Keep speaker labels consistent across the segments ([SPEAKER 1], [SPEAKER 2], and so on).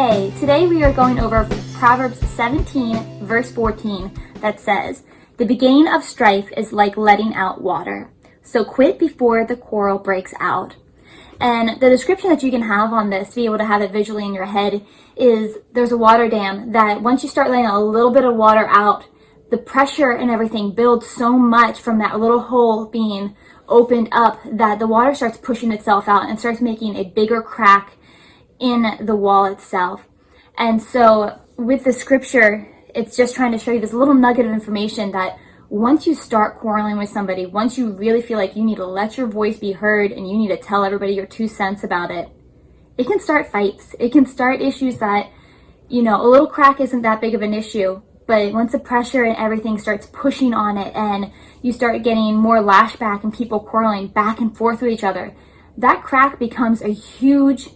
[SPEAKER 1] Hey, today we are going over Proverbs 17, verse 14, that says, "The beginning of strife is like letting out water, so quit before the quarrel breaks out." And the description that you can have on this, to be able to have it visually in your head, is there's a water dam that once you start letting a little bit of water out, the pressure and everything builds so much from that little hole being opened up that the water starts pushing itself out and starts making a bigger crack in the wall itself. And so with the scripture, it's just trying to show you this little nugget of information that once you start quarreling with somebody, once you really feel like you need to let your voice be heard and you need to tell everybody your 2 cents about it, it can start fights. It can start issues that, a little crack isn't that big of an issue. But once the pressure and everything starts pushing on it and you start getting more lashback and people quarreling back and forth with each other, that crack becomes a huge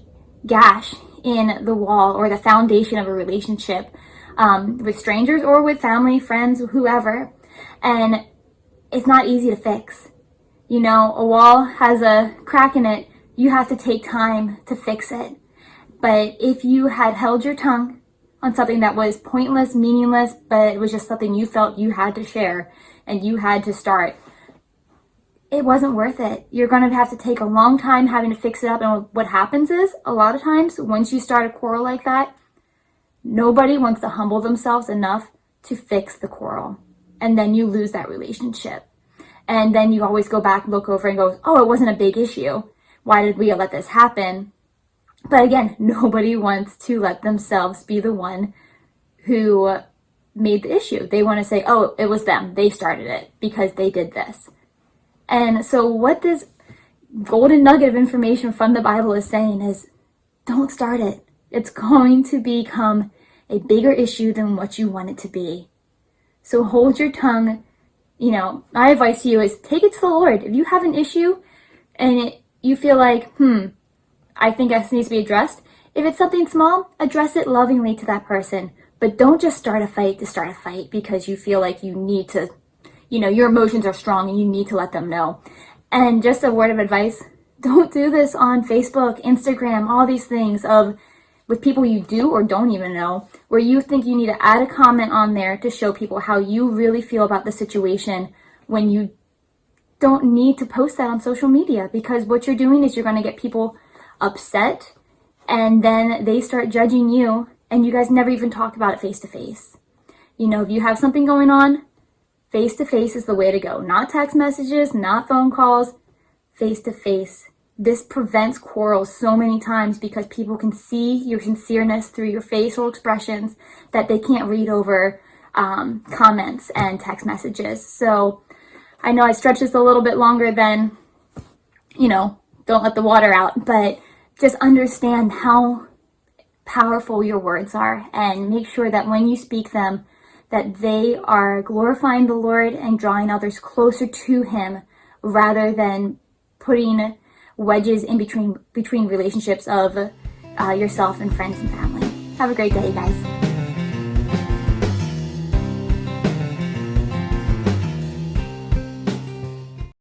[SPEAKER 1] gash in the wall or the foundation of a relationship, with strangers or with family, friends, whoever. And it's not easy to fix. A wall has a crack in it. You have to take time to fix it. But if you had held your tongue on something that was pointless, meaningless, but it was just something you felt you had to share and you had to start, it wasn't worth it. You're going to have to take a long time having to fix it up. And what happens is, a lot of times, once you start a quarrel like that, nobody wants to humble themselves enough to fix the quarrel. And then you lose that relationship. And then you always go back, look over and go, oh, it wasn't a big issue. Why did we let this happen? But again, nobody wants to let themselves be the one who made the issue. They want to say, oh, it was them. They started it because they did this. And so what this golden nugget of information from the Bible is saying is, don't start it. It's going to become a bigger issue than what you want it to be. So hold your tongue. My advice to you is take it to the Lord. If you have an issue and you feel like, I think this needs to be addressed. If it's something small, address it lovingly to that person. But don't just start a fight to start a fight because you feel like you need to, your emotions are strong and you need to let them know. And just a word of advice, don't do this on Facebook, Instagram, all these things with people you do or don't even know, where you think you need to add a comment on there to show people how you really feel about the situation when you don't need to post that on social media, because what you're doing is you're going to get people upset and then they start judging you and you guys never even talk about it face to face. If you have something going on, face to face is the way to go. Not text messages, not phone calls, face to face. This prevents quarrels so many times because people can see your sincereness through your facial expressions that they can't read over comments and text messages. So I know I stretched this a little bit longer than, don't let the water out, but just understand how powerful your words are and make sure that when you speak them, that they are glorifying the Lord and drawing others closer to Him rather than putting wedges in between relationships of yourself and friends and family. Have a great day, guys.